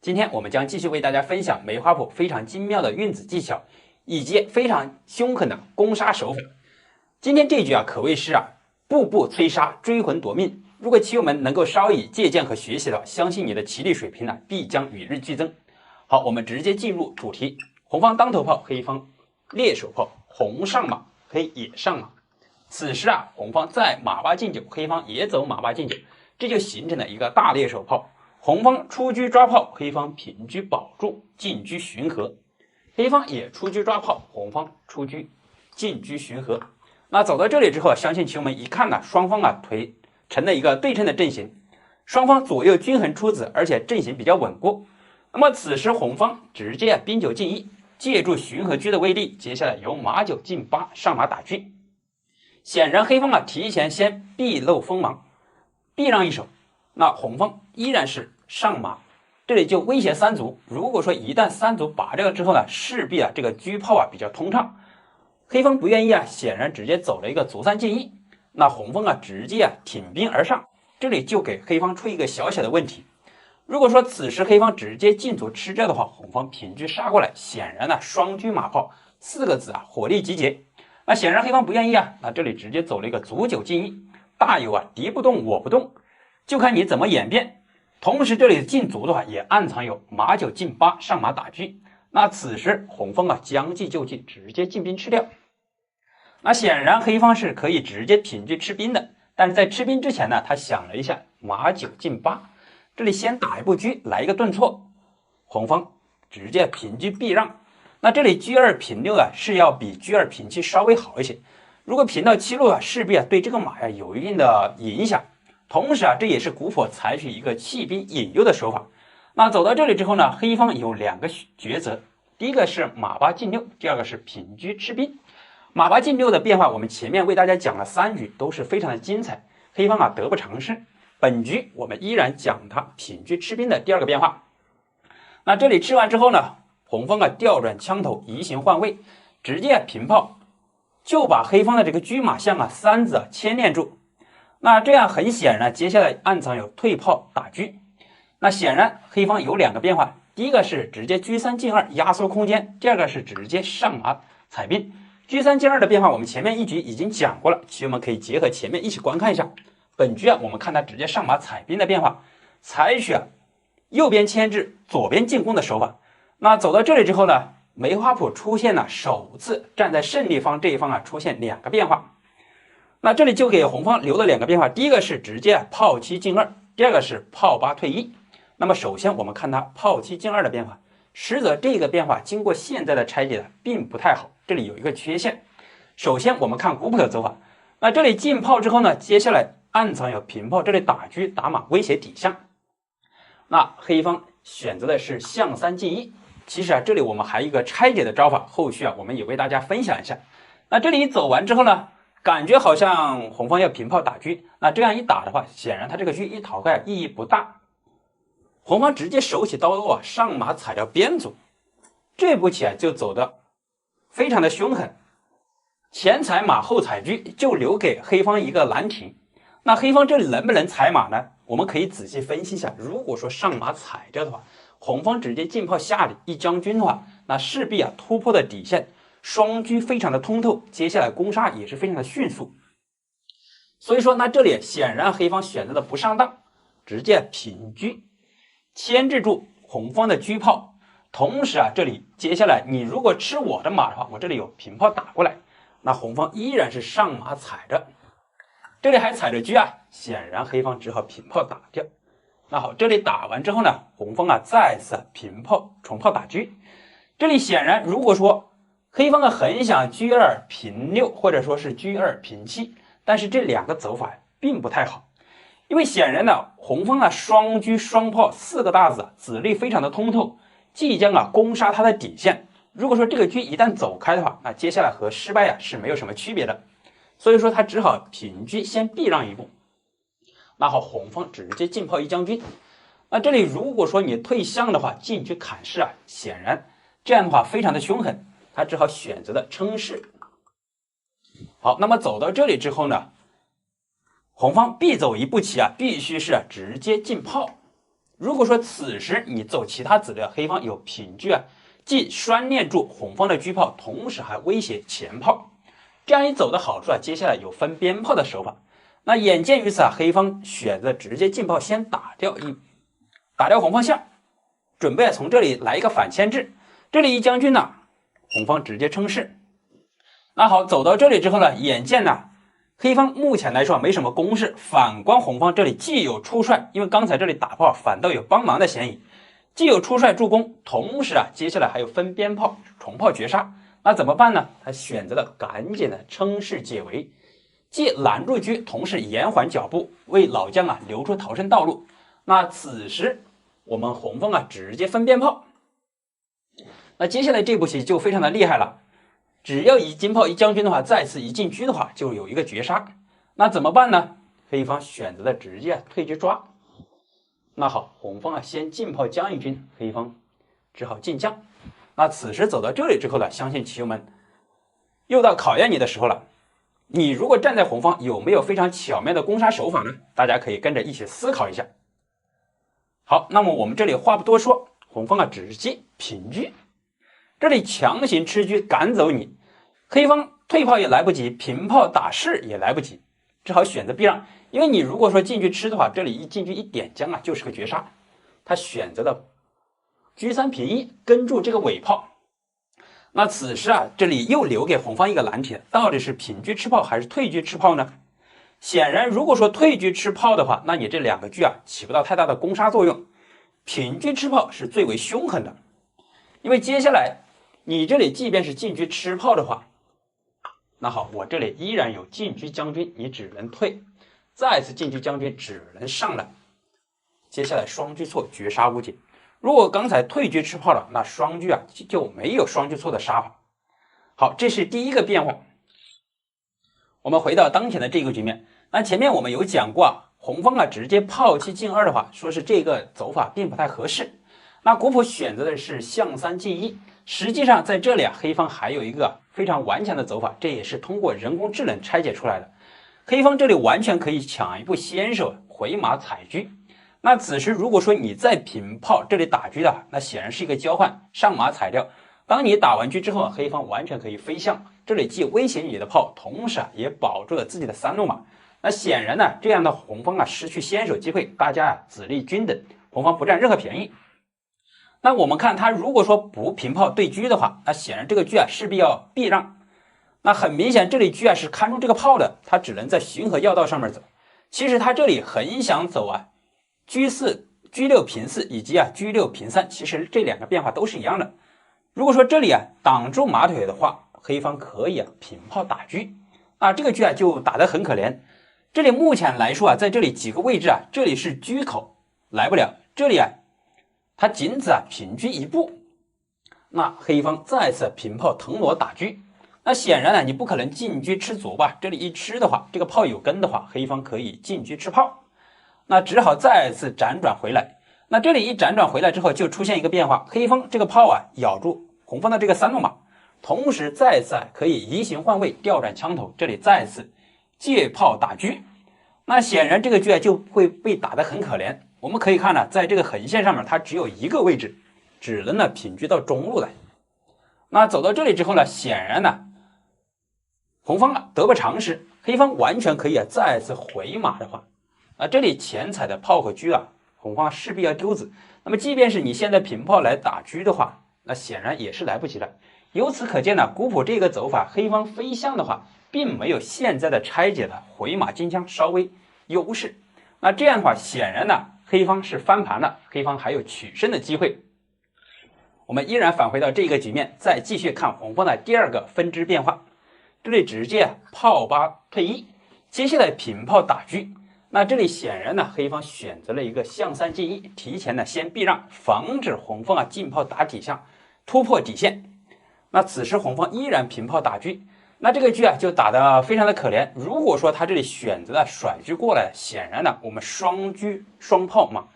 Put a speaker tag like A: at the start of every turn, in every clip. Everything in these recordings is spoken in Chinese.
A: 今天我们将继续为大家分享梅花谱非常精妙的运子技巧，以及非常凶狠的攻杀手法。今天这局可谓是步步催杀，追魂夺命。如果棋友们能够稍以借鉴和学习的话，相信你的棋力水平必将与日俱增。好，我们直接进入主题。红方当头炮，黑方猎手炮，红上马，黑也上马。此时红方在马八进九，黑方也走马八进九，这就形成了一个大猎手炮。红方出车抓炮，黑方平车保住，进车巡河。黑方也出车抓炮，红方出车进车巡河。那走到这里之后，相信棋友们一看双方腿成了一个对称的阵型，双方左右均衡出子，而且阵型比较稳固。那么此时红方直接兵九进一，借助巡河车的威力，接下来由马九进八上马打车。显然黑方提前先避露锋芒，避让一手。那红方依然是上马，这里就威胁三卒。如果说一旦三卒拔掉之后势必这个车炮比较通畅。黑方不愿意显然直接走了一个卒三进一。那红方直接挺兵而上，这里就给黑方出一个小小的问题。如果说此时黑方直接进卒吃掉的话，红方平车杀过来，显然双车马炮四个子火力集结。那显然黑方不愿意那这里直接走了一个卒九进一，大有敌不动我不动，就看你怎么演变。同时这里进卒的话也暗藏有马九进八上马打车。那此时红方将计就计，直接进兵吃掉。那显然黑方是可以直接平车吃兵的，但是在吃兵之前他想了一下，马九进八，这里先打一步车来一个顿挫，红方直接平车避让。那这里车二平六是要比车二平七稍微好一些，如果平到七路势必对这个马有一定的影响。同时这也是古朴采取一个弃兵引诱的手法。那走到这里之后黑方有两个抉择，第一个是马八进六，第二个是平车吃兵。马八进六的变化我们前面为大家讲了3局，都是非常的精彩，黑方得不偿失。本局我们依然讲它平车吃兵的第二个变化。那这里吃完之后红方调转枪头，移形换位，直接平炮，就把黑方的这个车马象三子牵连住。那这样很显然，接下来暗藏有退炮打车。那显然黑方有两个变化，第一个是直接车三进二压缩空间，第二个是直接上马踩兵。车三进二的变化我们前面一局已经讲过了，棋友们可以结合前面一起观看一下。本局我们看他直接上马踩兵的变化，采取右边牵制左边进攻的手法。那走到这里之后梅花谱出现了首次站在胜利方这一方出现两个变化。那这里就给红方留了两个变化，第一个是直接炮七进二，第二个是炮八退一。那么首先我们看它炮七进二的变化，实则这个变化经过现在的拆解并不太好，这里有一个缺陷。首先我们看古朴的走法，那这里进炮之后接下来暗藏有平炮，这里打车打马威胁底象。那黑方选择的是象三进一，其实这里我们还有一个拆解的招法，后续我们也为大家分享一下。那这里走完之后感觉好像红方要平炮打车，那这样一打的话，显然他这个车一逃开意义不大。红方直接手起刀落上马踩掉边卒，这步棋就走的非常的凶狠，前踩马后踩车，就留给黑方一个难题。那黑方这里能不能踩马呢？我们可以仔细分析一下，如果说上马踩掉的话，红方直接进炮下里一将军的话，那势必突破的底线，双车非常的通透，接下来攻杀也是非常的迅速。所以说那这里显然黑方选择的不上当，直接平车牵制住红方的车炮。同时这里接下来你如果吃我的马的话，我这里有平炮打过来，那红方依然是上马踩着，这里还踩着车显然黑方只好平炮打掉。那好，这里打完之后红方再次平炮重炮打车。这里显然如果说黑方很想车二平六，或者说是车二平七，但是这两个走法并不太好，因为显然红方双车双炮四个大子，子力非常的通透，即将攻杀他的底线。如果说这个车一旦走开的话，那接下来和失败是没有什么区别的。所以说他只好平车先避让一步。那好，红方直接进炮一将军。那这里如果说你退象的话，进去砍士显然这样的话非常的凶狠，他只好选择的称士。好，那么走到这里之后红方必走一步棋必须是直接进炮。如果说此时你走其他子的黑方有平车啊，既拴链住红方的车炮，同时还威胁前炮。这样一走的好处啊，接下来有分边炮的手法。那眼见于此啊，黑方选择直接进炮，先打掉红方象，准备从这里来一个反牵制。这里一将军呢，红方直接称势。那好，走到这里之后呢，眼见呢，黑方目前来说没什么攻势，反观红方这里既有出帅，因为刚才这里打炮反倒有帮忙的嫌疑，既有出帅助攻，同时啊，接下来还有分边炮重炮绝杀。那怎么办呢？他选择了赶紧的称势解围，既拦住车，同时延缓脚步，为老将啊留出逃生道路。那此时我们红方啊直接分边炮。那接下来这步棋就非常的厉害了，只要一金炮一将军的话，再次一进车的话，就有一个绝杀。那怎么办呢？黑方选择了直接退车抓。那好，红方啊先进炮将一军，黑方只好进将。那此时走到这里之后呢，相信棋友们又到考验你的时候了。你如果站在红方，有没有非常巧妙的攻杀手法呢？大家可以跟着一起思考一下。好，那么我们这里话不多说，红方啊直接平车，这里强行吃车赶走你，黑方退炮也来不及，平炮打士也来不及，只好选择避让。因为你如果说进去吃的话，这里一进去一点将啊，就是个绝杀。他选择了车3平1，跟住这个尾炮。那此时啊，这里又留给红方一个难题，到底是平车吃炮还是退车吃炮呢？显然，如果说退车吃炮的话，那你这两个车啊起不到太大的攻杀作用。平车吃炮是最为凶狠的，因为接下来你这里即便是进车吃炮的话，那好，我这里依然有进车将军，你只能退，再次进车将军只能上来。接下来双车错绝杀无解。如果刚才退车吃炮了，那双车啊就没有双车错的杀法。好，这是第一个变化。我们回到当前的这个局面，那前面我们有讲过啊，红方啊直接炮七进2的话，说是这个走法并不太合适。那古朴选择的是象3进1，实际上在这里啊，黑方还有一个非常顽强的走法，这也是通过人工智能拆解出来的。黑方这里完全可以抢一步先手回马踩车。那此时如果说你在平炮这里打车的，那显然是一个交换，上马踩掉。当你打完车之后，黑方完全可以飞象，这里既威胁你的炮，同时啊也保住了自己的3路马。那显然呢，这样的红方啊失去先手机会，大家啊子力均等，红方不占任何便宜。那我们看他如果说不平炮对车的话，那显然这个车啊势必要避让。那很明显，这里车啊是看中这个炮的，他只能在巡河要道上面走。其实他这里很想走啊车4、车6平4以及啊车6平3，其实这两个变化都是一样的。如果说这里啊挡住马腿的话，黑方可以啊平炮打车，啊这个车啊就打得很可怜。这里目前来说啊，在这里几个位置啊，这里是车口来不了，这里啊他仅此啊平车一步，那黑方再次平炮腾挪打车。那显然呢，你不可能进车吃卒吧？这里一吃的话，这个炮有根的话，黑方可以进车吃炮，那只好再次辗转回来。那这里一辗转回来之后，就出现一个变化，黑方这个炮啊咬住红方的这个3路马，同时再次可以移形换位调转枪头，这里再次借炮打车。那显然这个车就会被打得很可怜。我们可以看呢，在这个横线上面，它只有一个位置，只能呢平车到中路来。那走到这里之后呢，显然呢，红方啊得不偿失，黑方完全可以再次回马的话，这里前踩的炮和车啊，红方势必要丢子。那么即便是你现在平炮来打车的话，那显然也是来不及的。由此可见呢，古朴这个走法，黑方飞象的话，并没有现在的拆解的回马金枪稍微优势。那这样的话，显然呢，黑方是翻盘了，黑方还有取胜的机会。我们依然返回到这个局面，再继续看红方的第二个分支变化。这里直接炮8退1，接下来平炮打车。那这里显然呢，黑方选择了一个象3进1，提前呢先避让，防止红方啊进炮打底象，突破底线。那此时红方依然平炮打车，那这个车啊就打得非常的可怜。如果说他这里选择了甩车过来，显然呢我们双车双炮嘛，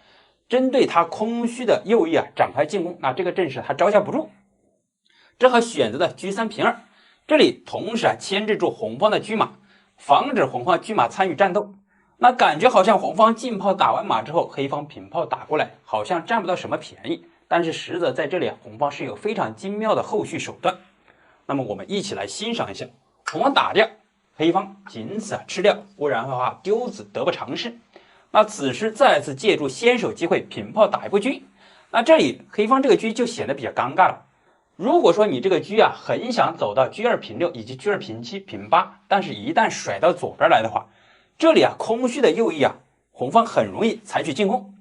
A: 针对他空虚的右翼啊展开进攻，那这个阵势他招架不住，只好选择了车3平2。这里同时牵制住红方的车马，防止红方车马参与战斗。那感觉好像红方进炮打完马之后，黑方平炮打过来，好像占不到什么便宜。但是实则在这里红方是有非常精妙的后续手段。那么我们一起来欣赏一下，红方打掉，黑方仅此吃掉，不然的话丢子得不偿失。那此时再次借助先手机会平炮打一步车，那这里黑方这个车就显得比较尴尬了。如果说你这个车啊很想走到车2平6以及车2平7平8，但是一旦甩到左边来的话，这里啊空虚的右翼啊，红方很容易采取进攻。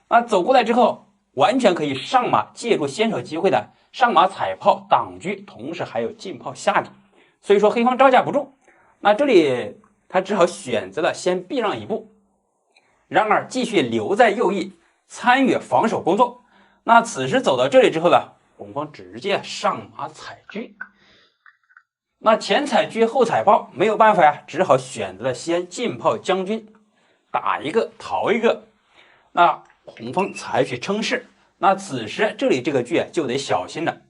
A: 那走过来之后，完全可以上马，借助先手机会的上马踩炮挡车，同时还有进炮下底，所以说黑方招架不住。那这里他只好选择了先避让一步，然而继续留在右翼参与防守工作。那此时走到这里之后呢，红方直接上马踩车，那前踩车后踩炮，没有办法呀，只好选择了先进炮将军，打一个逃一个。那红方采取称势，那此时这里这个车就得小心了。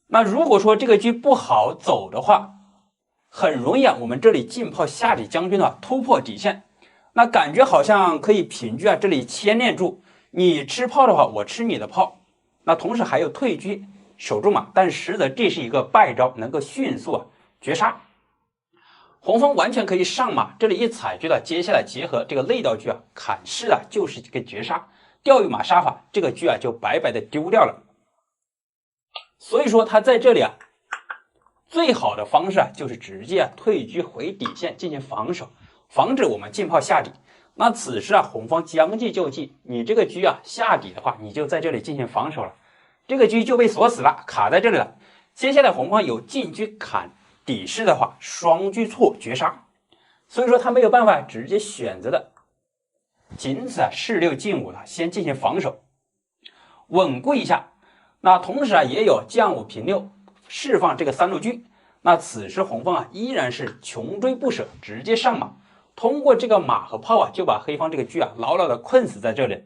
A: 那如果说这个车不好走的话，很容易啊，我们这里进炮下底将军啊突破底线，那感觉好像可以平车啊，这里牵连住你吃炮的话，我吃你的炮，那同时还有退车守住马，但实则这是一个败招，能够迅速啊绝杀。红方完全可以上马，这里一踩车的，接下来结合这个内道车啊砍士啊，就是一个绝杀，钓鱼马杀法，这个车啊就白白的丢掉了。所以说他在这里啊，最好的方式啊就是直接啊退车回底线进行防守，防止我们进炮下底。那此时啊，红方将计就计，你这个车啊下底的话，你就在这里进行防守了，这个车就被锁死了，卡在这里了。接下来红方有进车砍底士的话，双车错绝杀，所以说他没有办法，直接选择的仅此啊士6进5了，先进行防守，稳固一下。那同时啊也有将5平6释放这个3路车。那此时红方啊依然是穷追不舍，直接上马，通过这个马和炮啊就把黑方这个车啊牢牢的困死在这里。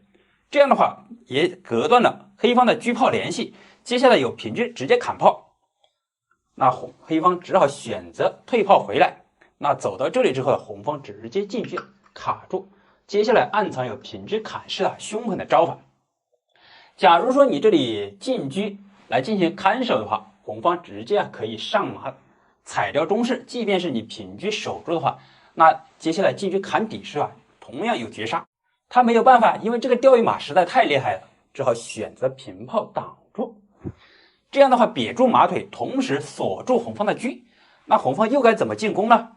A: 这样的话也隔断了黑方的车炮联系，接下来有平车直接砍炮，那黑方只好选择退炮回来。那走到这里之后，红方直接进车卡住，接下来暗藏有平车砍士啊凶狠的招法。假如说你这里进车来进行看守的话，红方直接可以上马踩掉中士，即便是你平车守住的话，那接下来进车砍底士啊同样有绝杀。他没有办法，因为这个钓鱼马实在太厉害了，只好选择平炮挡住。这样的话瘪住马腿，同时锁住红方的车，那红方又该怎么进攻呢？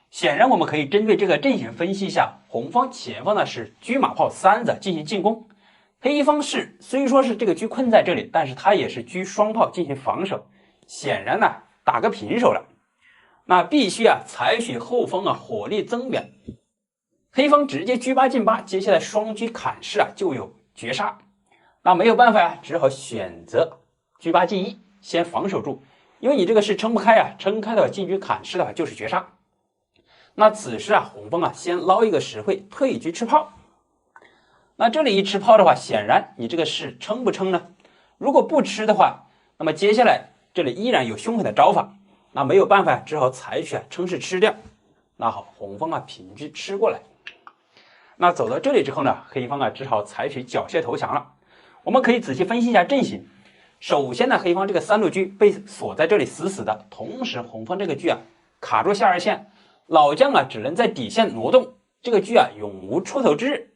A: 显然我们可以针对这个阵型分析一下，红方前方呢是车马炮3子进行进攻，黑方是虽说是这个车困在这里，但是他也是车双炮进行防守，显然呢打个平手了。那必须啊采取后方啊火力增援，黑方直接车8进8，接下来双车砍士啊就有绝杀。那没有办法呀，只好选择车8进1，先防守住，因为你这个是撑不开啊，撑开的话进车砍士的话就是绝杀。那此时啊，红方啊先捞一个实惠，退车吃炮。那这里一吃炮的话，显然你这个是撑不撑呢？如果不吃的话，那么接下来这里依然有凶狠的招法，那没有办法，只好采取撑势吃掉。那好，红方啊平车吃过来。那走到这里之后呢，黑方啊只好采取缴械投降了。我们可以仔细分析一下阵型。首先呢，黑方这个3路车被锁在这里死死的，同时红方这个车啊卡住下2线，老将啊只能在底线挪动，这个车啊永无出头之日。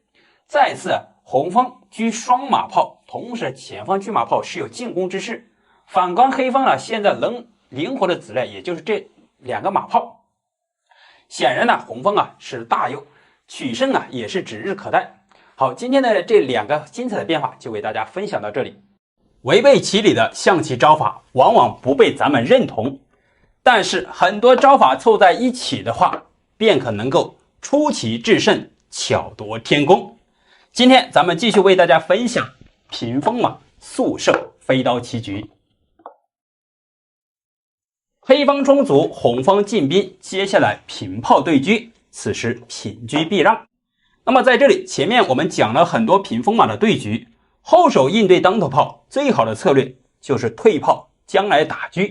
A: 再次红方车双马炮，同时前方车马炮是有进攻之势。反观黑方呢，现在能灵活的子类也就是这2个马炮。显然呢，红方啊是大优，取胜啊也是指日可待。好，今天的这2个精彩的变化就为大家分享到这里。违背其理的象棋招法往往不被咱们认同，但是很多招法凑在一起的话，便可能够出奇制胜，巧夺天工。今天咱们继续为大家分享屏风马速胜飞刀棋局。黑方充足，红方进兵，接下来平炮对车，此时平车避让。那么在这里前面我们讲了很多屏风马的对局，后手应对当头炮最好的策略就是退炮将来打车，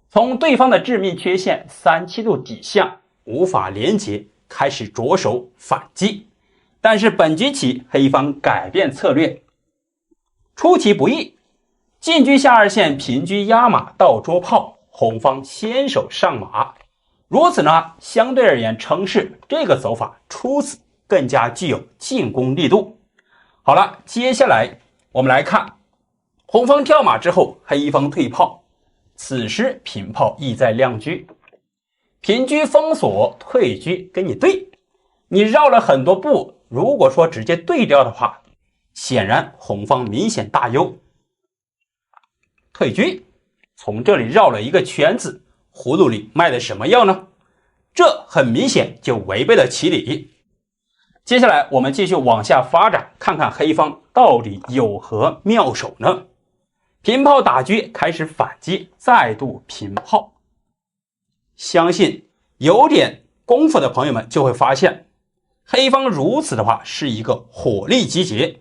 A: 从对方的致命缺陷37度底下无法连结，开始着手反击。但是本局起，黑方改变策略，出其不意，进车下二线，平车压马到捉炮，红方先手上马。如此呢，相对而言，称是这个走法出此更加具有进攻力度。好了，接下来我们来看红方跳马之后，黑方退炮，此时平炮意在亮车，平车封锁，退车跟你对，你绕了很多步，如果说直接对掉的话，显然红方明显大优。退车，从这里绕了一个圈子，葫芦里卖的什么药呢？这很明显就违背了其理。接下来我们继续往下发展，看看黑方到底有何妙手呢？平炮打车开始反击，再度平炮。相信有点功夫的朋友们就会发现，黑方如此的话是一个火力集结。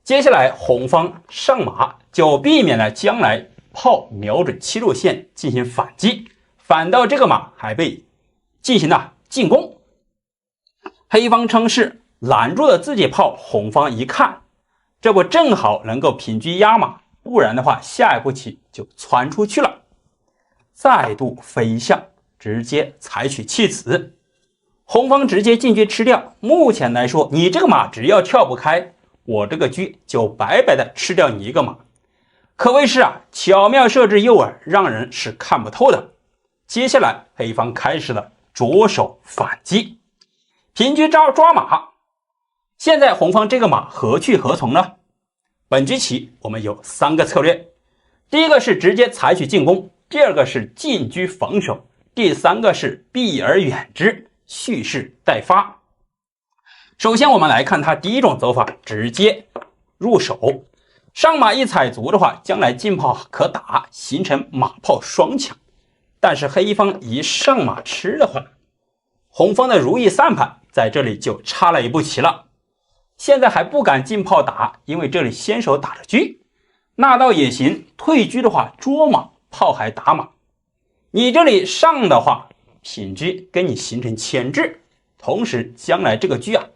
A: 接下来红方上马，就避免了将来炮瞄准七路线进行反击，反倒这个马还被进行了进攻。黑方称是拦住了自己炮，红方一看，这不正好能够平车压马，不然的话下一步棋就窜出去了。再度飞象，直接采取弃子，红方直接进车吃掉。目前来说，你这个马只要跳不开，我这个车就白白的吃掉你一个马，可谓是巧妙设置诱饵，让人是看不透的。接下来黑方开始了着手反击，平车抓马。现在红方这个马何去何从呢？本局起我们有3个策略，第一个是直接采取进攻，第二个是进车防守，第三个是避而远之，蓄势待发。首先我们来看他第一种走法，直接入手，上马一踩足的话，将来进炮可打，形成马炮双抢。但是黑方一上马吃的话，红方的如意算盘在这里就差了一步棋了。现在还不敢进炮打，因为这里先手打了车，那倒也行，退车的话捉马，炮还打马。你这里上的话，品车跟你形成牵制，同时将来这个车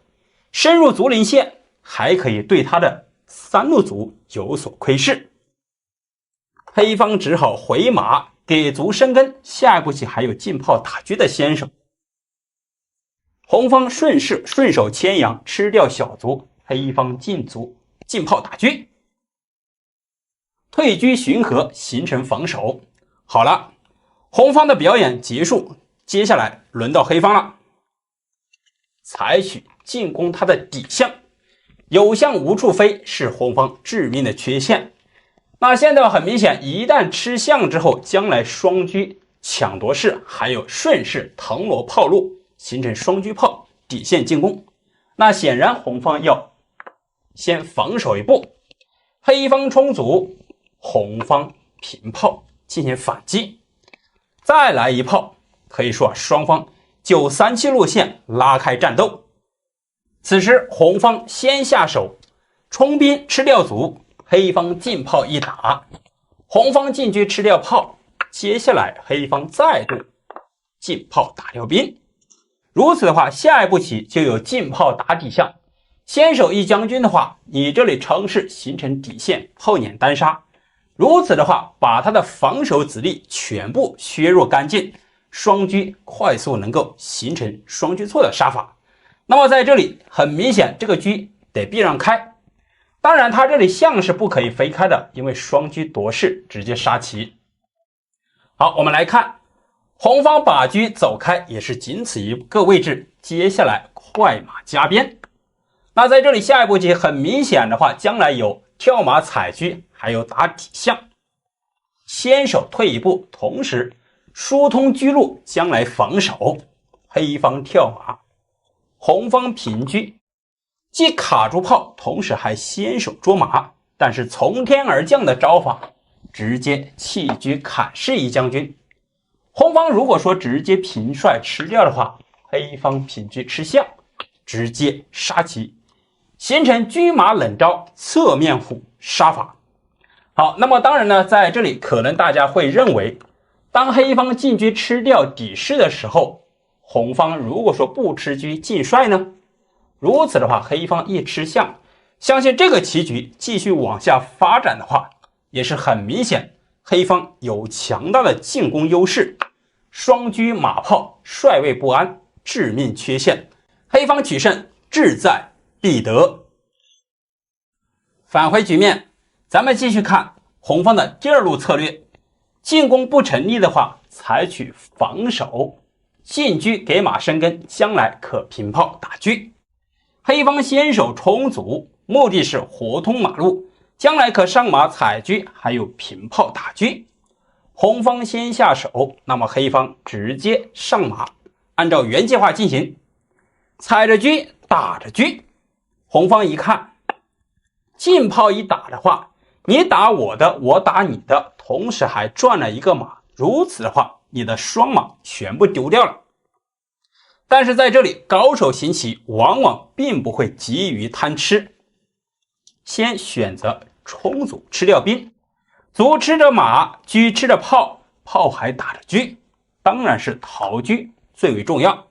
A: 深入卒陵线，还可以对他的3路卒有所窥视。黑方只好回马给卒生根，下一步棋还有进炮打车的先手。红方顺手牵羊吃掉小卒，黑方进卒进炮打车，退车巡河形成防守。好了，红方的表演结束，接下来轮到黑方了，采取进攻他的底象，有象无处飞是红方致命的缺陷。那现在很明显，一旦吃象之后，将来双车抢夺式还有顺势腾挪炮路，形成双车炮底线进攻。那显然红方要先防守一步，黑方充足，红方平炮进行反击，再来一炮，可以说双方937路线拉开战斗。此时红方先下手冲兵吃掉卒，黑方进炮一打，红方进车吃掉炮，接下来黑方再度进炮打掉兵。如此的话，下一步棋就有进炮打底象。先手一将军的话，你这里乘势形成底线炮撵单杀，如此的话把他的防守子力全部削弱干净，双车快速能够形成双车错的杀法。那么在这里很明显，这个车得避让开，当然他这里象是不可以飞开的，因为双车夺势直接杀棋。好，我们来看红方把车走开，也是仅此一个位置，接下来快马加鞭。那在这里下一步棋很明显的话，将来有跳马踩车，还有打底象，先手退一步，同时疏通车路，将来防守。黑方跳马，红方平车，既卡住炮，同时还先手捉马，但是从天而降的招法，直接弃车砍士一将军。红方如果说直接平帅吃掉的话，黑方平车吃象，直接杀棋，形成车马冷招侧面虎杀法。好，那么当然呢，在这里可能大家会认为，当黑方进车吃掉底士的时候，红方如果说不吃车进帅呢？如此的话，黑方一吃象，相信这个棋局继续往下发展的话，也是很明显，黑方有强大的进攻优势。双车马炮，帅位不安，致命缺陷，黑方取胜志在必得。返回局面，咱们继续看红方的第二路策略。进攻不成立的话，采取防守，进车给马生根，将来可平炮打车。黑方先手充足，目的是活通马路，将来可上马采车，还有平炮打车。红方先下手，那么黑方直接上马，按照原计划进行，踩着车打着车。红方一看，进炮一打的话，你打我的，我打你的，同时还赚了一个马，如此的话，你的双马全部丢掉了。但是在这里，高手行棋往往并不会急于贪吃，先选择充足吃掉兵，卒吃着马，车吃着炮，炮还打着车，当然是逃车最为重要。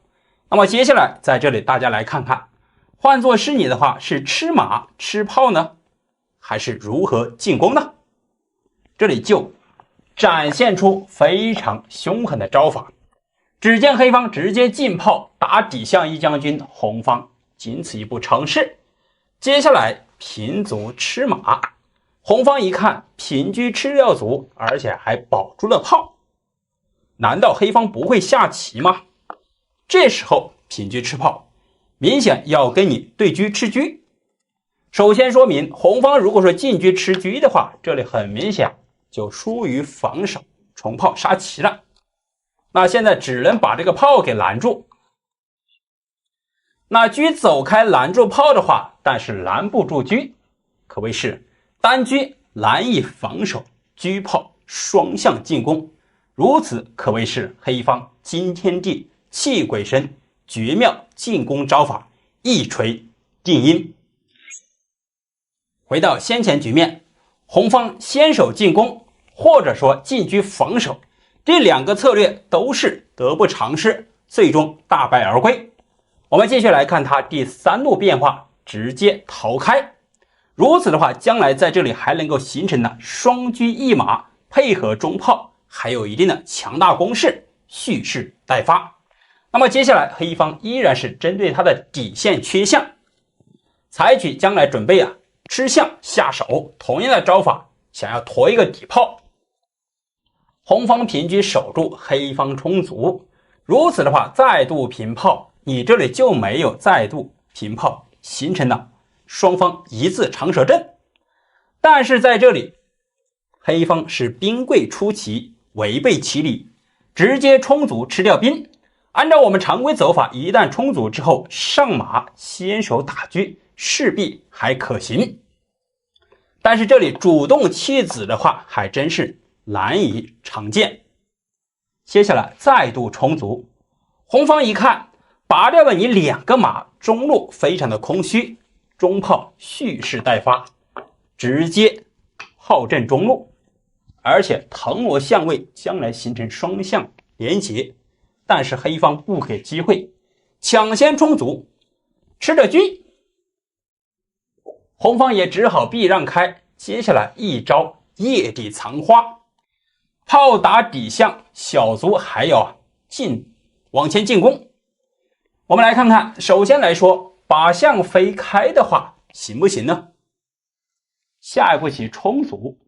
A: 那么接下来在这里大家来看看，换作是你的话，是吃马吃炮呢，还是如何进攻呢？这里就展现出非常凶狠的招法。只见黑方直接进炮打底象一将军，红方仅此一步成事。接下来平卒吃马，红方一看平车吃掉卒，而且还保住了炮，难道黑方不会下棋吗？这时候平车吃炮，明显要跟你对车吃车。首先说明红方如果说进车吃车的话，这里很明显就疏于防守，重炮杀棋了。那现在只能把这个炮给拦住。那车走开拦住炮的话，但是拦不住车，可谓是单车难以防守，车炮双向进攻，如此可谓是黑方惊天地泣鬼神，绝妙进攻招法，一锤定音。回到先前局面，红方先手进攻，或者说进车防守，这两个策略都是得不偿失，最终大败而归。我们继续来看他第三路变化，直接逃开。如此的话，将来在这里还能够形成呢双车一马，配合中炮，还有一定的强大攻势，蓄势待发。那么接下来黑方依然是针对他的底线缺象，采取将来准备吃象下手，同样的招法，想要驮一个底炮。红方平车守住，黑方充足，如此的话再度平炮，你这里就没有再度平炮，形成了双方一字长蛇阵。但是在这里黑方是兵贵出奇，违背其理，直接充足吃掉兵。按照我们常规走法，一旦充足之后上马先手打车，势必还可行。但是这里主动弃子的话，还真是难以常见。接下来再度充足，红方一看拔掉了你两个马，中路非常的空虚，中炮蓄势待发，直接炮阵中路，而且腾挪相位，将来形成双向连结。但是黑方不给机会，抢先充足，吃着车，红方也只好避让开。接下来一招夜底藏花，炮打底象，小卒还要往前进攻。我们来看看，首先来说把象飞开的话行不行呢？下一步棋充足，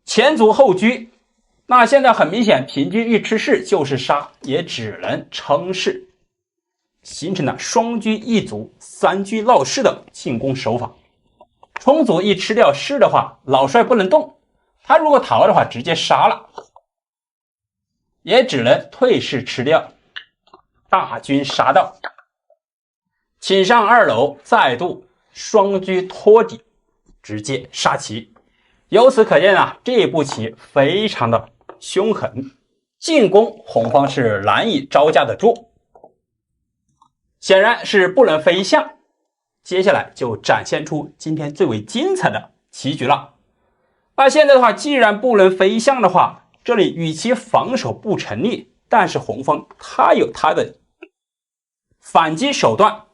A: 前卒后车，那现在很明显平车一吃士就是杀，也只能撑士，形成了双车一卒三车落士的进攻手法。充足一吃掉士的话，老帅不能动，他如果逃的话直接杀了，也只能退士吃掉，大军杀到，请上二楼，再度双车托底，直接杀棋。由此可见这一步棋非常的凶狠，进攻红方是难以招架得住，显然是不能飞象。接下来就展现出今天最为精彩的棋局了。那现在的话，既然不能飞象的话，这里与其防守不成立，但是红方他有他的反击手段，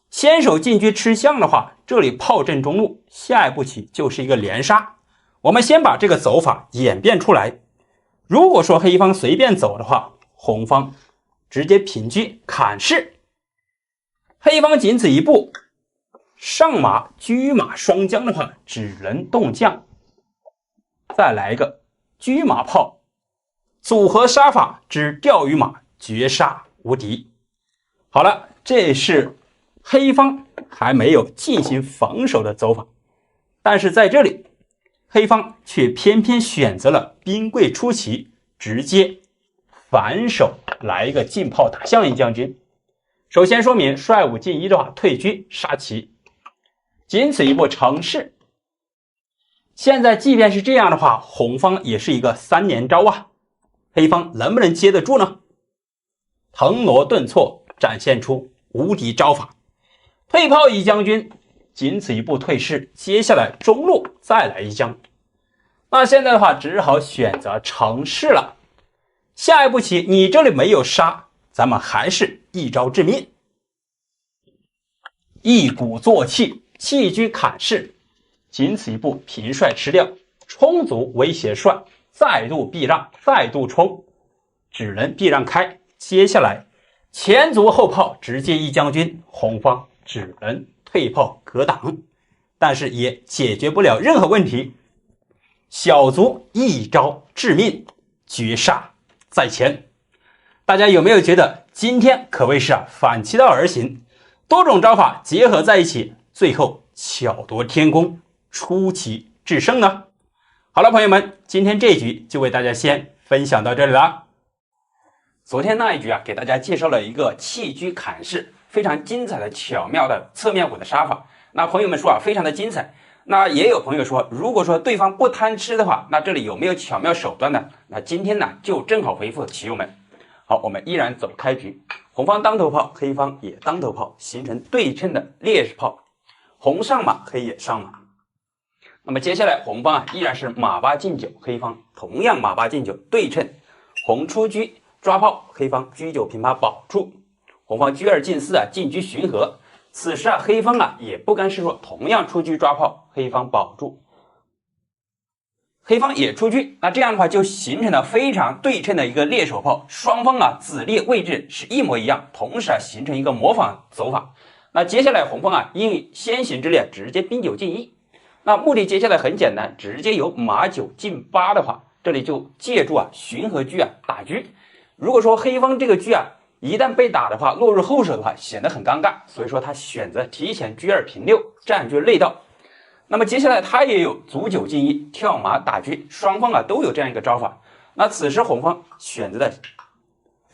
A: 先手进车吃象的话，这里炮阵中路，下一步棋就是一个连杀。我们先把这个走法演变出来。如果说黑方随便走的话，红方直接平车砍士，黑方仅此一步，上马车马双将的话，只能动将，再来一个车马炮组合杀法之钓鱼马，绝杀无敌。好了，这是黑方还没有进行防守的走法，但是在这里黑方却偏偏选择了兵贵出奇，直接反手来一个进炮打象一将军。首先说明帅5进1的话，退车杀棋，仅此一步成事。现在即便是这样的话，红方也是一个3连招啊，黑方能不能接得住呢？腾挪顿挫，展现出无敌招法。退炮一将军，仅此一步退士，接下来中路再来一将。那现在的话只好选择成事了。下一步棋你这里没有杀，咱们还是一招致命，一鼓作气，弃车砍士，仅此一步平帅吃掉，充足威胁帅，再度避让，再度冲，只能避让开。接下来前卒后炮直接一将军，红方只能退炮格挡，但是也解决不了任何问题。小卒一招致命，绝杀在前。大家有没有觉得今天可谓是反其道而行，多种招法结合在一起，最后巧夺天工，出奇制胜呢？好了，朋友们，今天这一局就为大家先分享到这里了。昨天那一局给大家介绍了一个弃车砍士，非常精彩的巧妙的侧面5的杀法。那朋友们说非常的精彩。那也有朋友说，如果说对方不贪吃的话，那这里有没有巧妙手段呢？那今天呢就正好回复棋友们。好，我们依然走开局，红方当头炮，黑方也当头炮，形成对称的劣势炮，红上马，黑也上马。那么接下来红方依然是马8进9，黑方同样马8进9，对称，红出车抓炮，黑方车9平8保住，红方车2进4进车巡河。此时黑方也不甘示弱，同样出车抓炮，黑方保住，黑方也出车。那这样的话就形成了非常对称的一个猎手炮，双方子列位置是一模一样，同时形成一个模仿走法。那接下来红方因先行之力直接兵9进1，那目的接下来很简单，直接由马9进8的话，这里就借助巡河车打车。如果说黑方这个车一旦被打的话，落入后手的话，显得很尴尬，所以说他选择提前车2平6，占据内道。那么接下来他也有卒9进1，跳马打车，双方都有这样一个招法。那此时红方选择的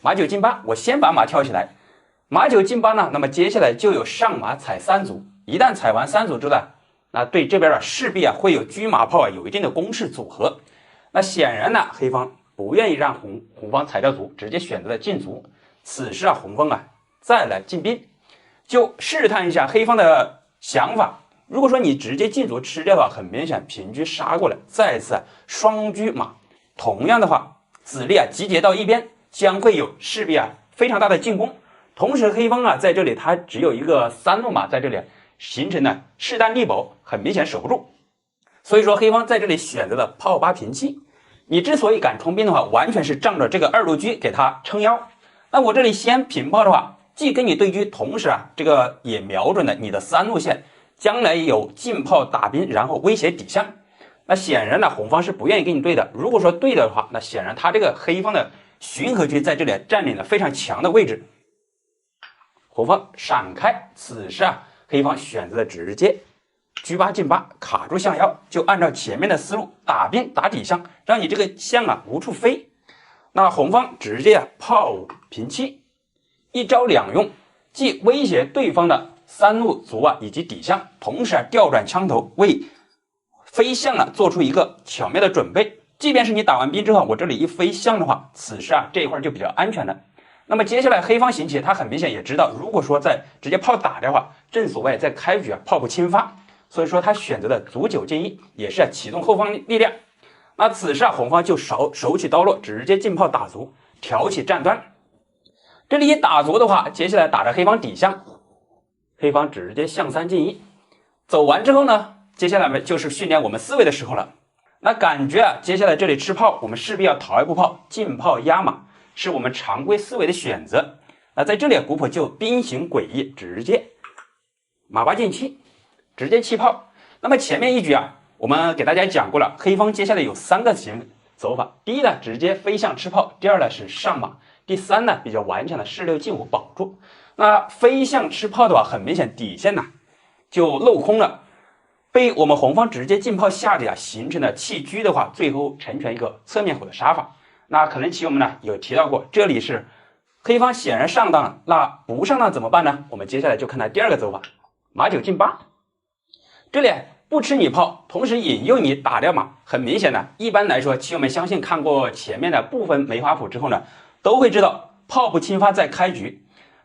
A: 马9进8，我先把马跳起来，马9进8呢，那么接下来就有上马踩3卒，一旦踩完3卒之后，那对这边势必会有车马炮有一定的攻势组合。那显然呢，黑方不愿意让红方踩掉卒，直接选择了进卒。此时红方再来进兵，就试探一下黑方的想法。如果说你直接进卒吃掉的话，很明显平车杀过来，再次双车马，同样的话子力集结到一边，将会有势必非常大的进攻。同时黑方在这里他只有一个3路马在这里，形成了势单力薄，很明显守不住。所以说黑方在这里选择了炮8平7。你之所以敢冲兵的话，完全是仗着这个2路车给他撑腰。那我这里先平炮的话，既跟你对车，同时这个也瞄准了你的3路线，将来有进炮打兵，然后威胁底象。那显然红方是不愿意跟你对的。如果说对的话，那显然他这个黑方的巡河车在这里占领了非常强的位置。红方闪开，此时黑方选择了直接车8进8，卡住象腰，就按照前面的思路打兵打底象，让你这个象无处飞。那红方直接炮5平7，一招两用，既威胁对方的3路卒以及底象，同时调转枪头，为飞象做出一个巧妙的准备。即便是你打完兵之后，我这里一飞象的话，此时这一块就比较安全了。那么接下来黑方行棋，他很明显也知道，如果说再直接炮打的话，正所谓在开局炮不侵发，所以说他选择的卒9进1，也是启动后方力量。那此时红方就手起刀落，直接进炮打卒，挑起战端。这里一打卒的话，接下来打着黑方底象，黑方直接象3进1，走完之后呢，接下来就是训练我们思维的时候了。那感觉啊，接下来这里吃炮，我们势必要逃一步炮，进炮压马，是我们常规思维的选择。那在这里古朴就兵行诡异，直接马8进7，直接弃炮。那么前面一局啊，我们给大家讲过了，黑方接下来有3个走法。第一呢，直接飞象吃炮；第二呢是上马；第三呢，比较顽强的士6进5保住。那飞象吃炮的话，很明显底线呢就镂空了。被我们红方直接进炮下底啊，形成的弃车的话，最后成全一个侧面虎的杀法。那可能棋友们呢有提到过，这里是黑方显然上当了，那不上当怎么办呢？我们接下来就看他第二个走法，马9进8，这里不吃你炮，同时引诱你打掉马。很明显呢，一般来说，棋友们相信看过前面的部分梅花谱之后呢，都会知道炮不侵发在开局，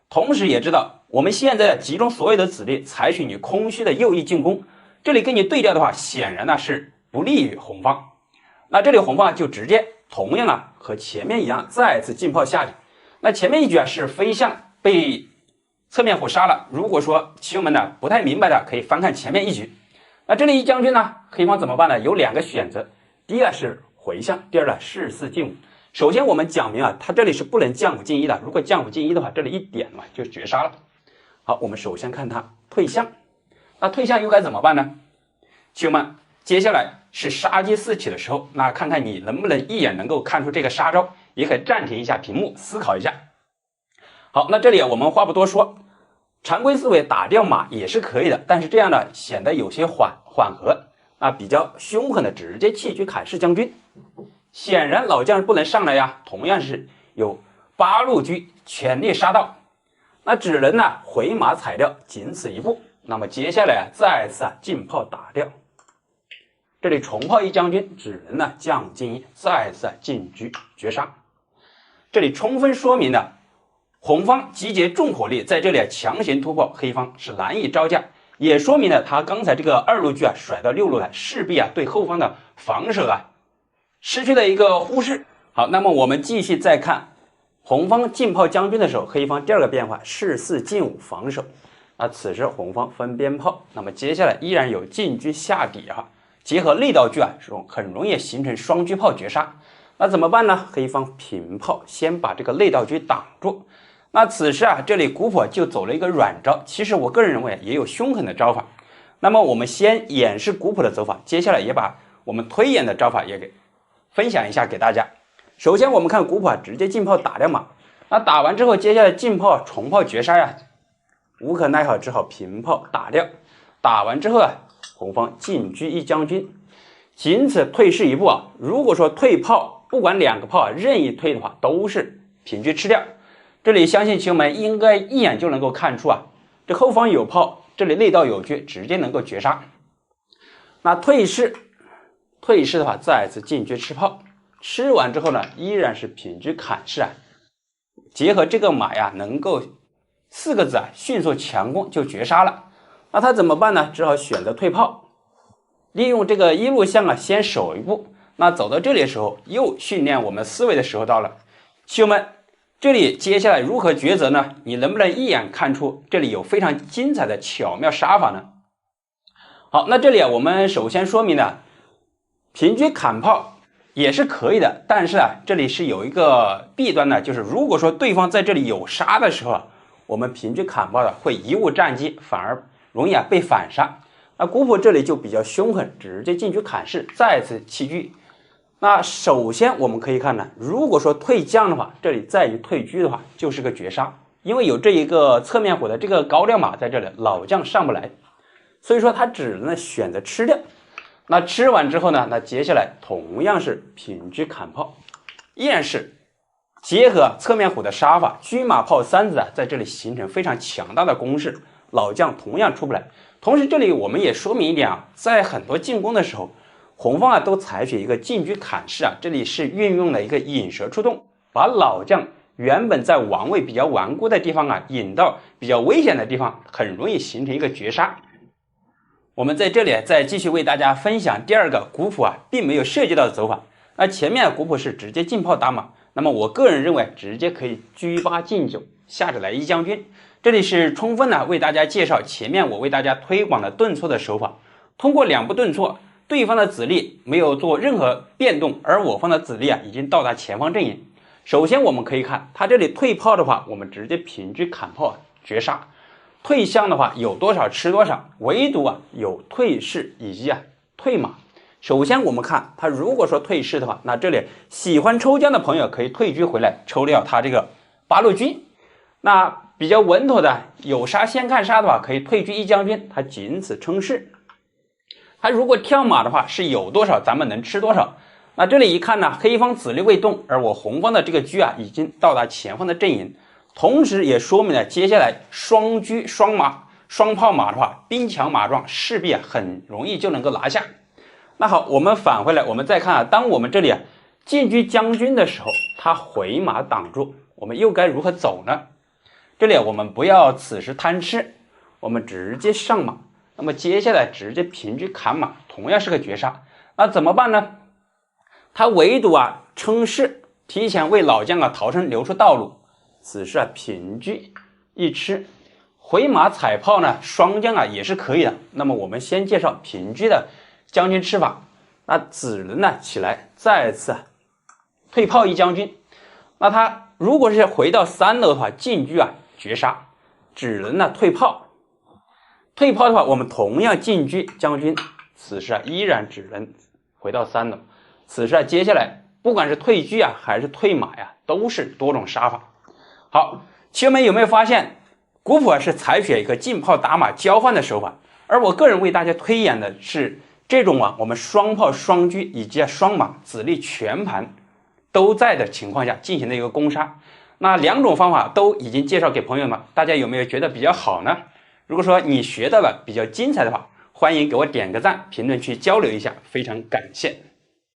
A: 同时也知道我们现在集中所有的子力，采取你空虚的右翼进攻。这里跟你对调的话，显然呢是不利于红方。那这里红方就直接同样啊和前面一样，再次进炮下底。那前面一局啊是飞象被侧面虎杀了。如果说棋友们呢不太明白的，可以翻看前面一局。那这里一将军呢，黑方怎么办呢？有2个选择，第一呢是回象，第二呢士4进5。首先我们讲明啊，他这里是不能将5进1的，如果将5进1的话，这里一点嘛就绝杀了。好，我们首先看他退象。那退象又该怎么办呢？棋友们，接下来是杀机四起的时候，那看看你能不能一眼能够看出这个杀招，也可以暂停一下屏幕思考一下。好，那这里我们话不多说，常规思维打掉马也是可以的，但是这样呢显得有些缓和啊，比较凶狠的直接弃车砍士将军。显然老将不能上来呀，同样是有8路车全力杀到，那只能呢回马踩掉，仅此一步。那么接下来再次进炮打掉，这里重炮一将军，只能呢将进1，再次进车绝杀。这里充分说明了红方集结重火力，在这里强行突破，黑方是难以招架，也说明了他刚才这个2路车甩到6路来，势必对后方的防守失去了一个忽视。好，那么我们继续再看红方进炮将军的时候，黑方第二个变化士4进5防守。那此时红方分边炮，那么接下来依然有进车下底结合内道车很容易形成双车炮绝杀。那怎么办呢？黑方平炮，先把这个内道车挡住。那此时这里古朴就走了一个软招，其实我个人认为也有凶狠的招法。那么我们先演示古朴的走法，接下来也把我们推演的招法也给分享一下给大家。首先我们看古朴直接进炮打掉马，那打完之后，接下来进炮重炮绝杀无可奈何，只好平炮打掉。打完之后红方进车一将军，仅此退士一步如果说退炮，不管2个炮任意退的话，都是平车吃掉。这里相信棋友们应该一眼就能够看出这后方有炮，这里内道有车，直接能够绝杀。那退士的话，再次进车吃炮，吃完之后呢，依然是平车砍士结合这个马能够4个字迅速强攻就绝杀了。那他怎么办呢？只好选择退炮，利用这个1路象先守一步。那走到这里的时候，又训练我们思维的时候到了。棋友们，这里接下来如何抉择呢？你能不能一眼看出这里有非常精彩的巧妙杀法呢？好，那这里我们首先说明了平车砍炮也是可以的，但是这里是有一个弊端呢，就是如果说对方在这里有杀的时候我们平车砍炮会贻误战机，反而容易被反杀。那古朴这里就比较凶狠，直接进车砍士，再次弃车。那首先我们可以看呢，如果说退将的话，这里再一退车的话，就是个绝杀，因为有这一个侧面虎的这个高粱马在这里，老将上不来，所以说他只能选择吃掉。那吃完之后呢，那接下来同样是平车砍炮，依然是结合侧面虎的杀法，车马炮3子在这里形成非常强大的攻势，老将同样出不来。同时这里我们也说明一点在很多进攻的时候，红方都采取一个进车砍士这里是运用了一个引蛇出洞，把老将原本在王位比较顽固的地方引到比较危险的地方，很容易形成一个绝杀。我们在这里再继续为大家分享第二个古朴并没有涉及到的走法。那前面古朴是直接进炮打马，那么我个人认为直接可以车8进9，下着来一将军。这里是充分为大家介绍前面我为大家推广的顿挫的手法。通过2步顿挫，对方的子力没有做任何变动，而我方的子力已经到达前方阵营。首先我们可以看他这里退炮的话，我们直接平车砍炮绝杀。退象的话有多少吃多少，唯独有退士以及退马。首先我们看他如果说退士的话，那这里喜欢抽将的朋友可以退车回来抽掉他这个八路军。那比较稳妥的有杀先看杀的话，可以退车一将军，他仅此称是。他如果跳马的话是有多少咱们能吃多少。那这里一看呢，黑方子力未动，而我红方的这个车已经到达前方的阵营，同时也说明了接下来双车双马双炮马的话，兵强马壮，势必很容易就能够拿下。那好，我们返回来，我们再看当我们这里进车将军的时候，他回马挡住，我们又该如何走呢？这里我们不要此时贪吃，我们直接上马，那么接下来直接平车砍马，同样是个绝杀。那怎么办呢？他唯独称是提前为老将逃生留出道路，此时平车一吃，回马踩炮呢，双将也是可以的。那么我们先介绍平车的将军吃法，那子人呢起来再次退炮一将军。那他如果是回到3楼的话，进车绝杀，子人呢退炮。退炮的话，我们同样进车将军，此时依然子人回到3楼。此时接下来不管是退车还是退马都是多种杀法。好，棋友们有没有发现古朴是采取一个进炮打马交换的手法，而我个人为大家推演的是这种我们双炮双车以及双马子力全盘都在的情况下进行的一个攻杀。那2种方法都已经介绍给朋友们，大家有没有觉得比较好呢？如果说你学到了比较精彩的话，欢迎给我点个赞，评论区交流一下，非常感谢。